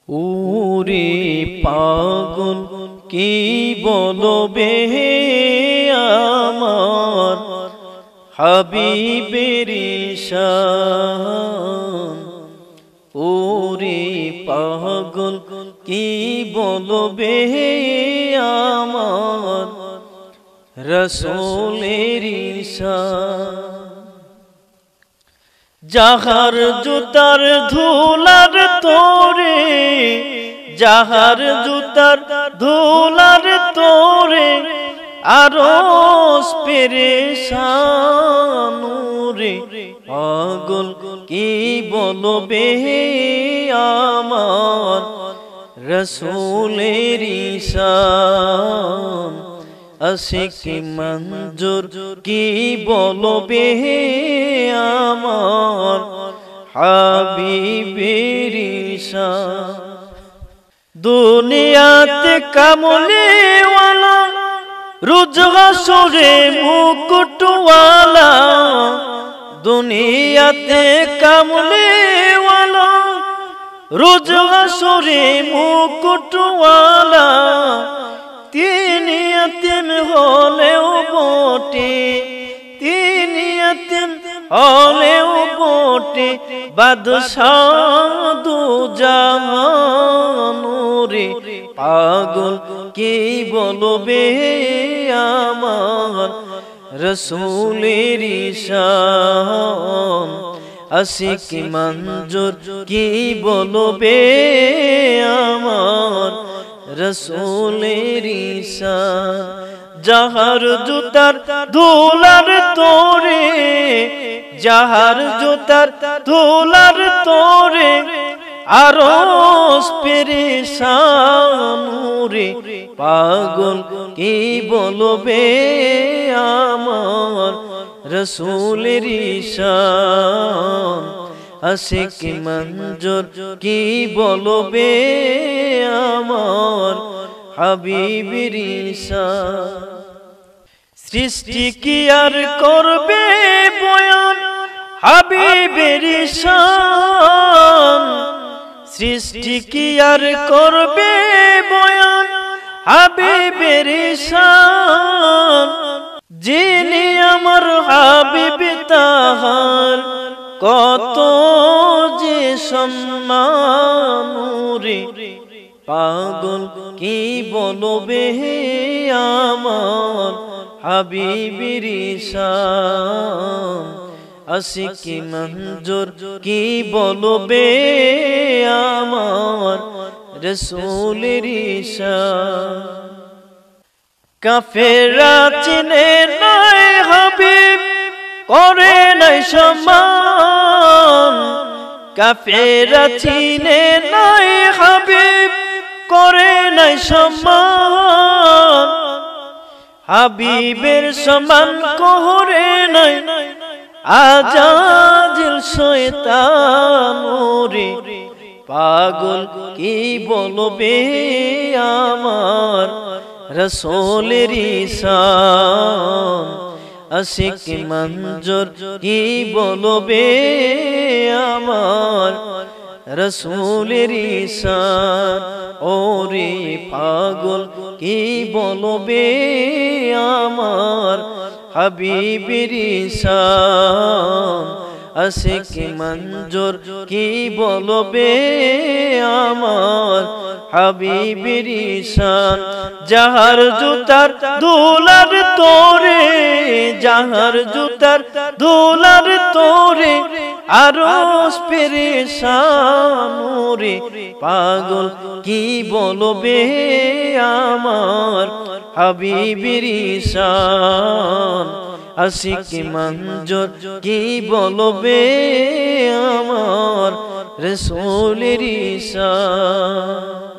ওরে পাগল কি বলবে আমার হাবিবের শান। ওরে পাগল কি বলবে আমার রাসূলের শান। যাহার জুতার ধুলার তোরে, যাহার জুতার ধুলার তোরে আরশ পেরেশান। রে পাগল কি বলবে আমার রাসূলের শান। আশিক মঞ্জুর কি বলবে আমার হাবিবের শান। দুনিয়াতে কামলিওয়ালা রোজ হাসরে মুকুটওয়ালা, দুনিয়াতে কামলিওয়ালা রোজ হাসরে মুকুটওয়ালা। তিনি এতিম হলেও বটে, তিনি এতিম হলেও বটে বাদশাহ দু জাহান। রে পাগল কি বলবে আমার রাসূলের শান। আশিক মঞ্জুর কি বলবে আমার রাসূলের শান। যাহার জুতার ধুলার তোরে, যাহার জুতার ধুলার তোরে আরশ পেরেশান। রে পাগল কি বলবে আমার রাসূলের শান। আশিক মঞ্জুর কি বলবে আমার হাবিবের শান। সৃষ্টি কি আর করবে বয়ান হাবিবের শান। সৃষ্টি কি আর করবে বয়ান হাবিবের শান। যিনি আমার হাবিব তাহার কত যে সম্মান। রে পাগল কি বলবে আমার হাবিবের শান। আশিক মঞ্জুর কি বলবে আমার রাসূলের শান। কাফেররা চিনে নাই হাবিব করে নাই সম্মান। কাফেররা চিনে নাই হাবিব করে নাই সম্মান। হাবিবের সমান করে নাই আজাজিল শয়তান। রে পাগল কি বলবে আমার রাসূলের শান। আশিক মঞ্জুর কি বলবে আমার রাসূলের শান। ওরে পাগল কি বলবে আমার হাবিবের শান। আশিক মঞ্জুর কি বলবে আমার হাবিবের শান। যাহার জুতার ধুলার তোরে, যাহার জুতার ধুলার তোরে আরশ পেরেশান। রে পাগল কি বলবে আমার হাবিবের শান। আশিক মঞ্জুর কি বলবে আমার রাসূলের শান।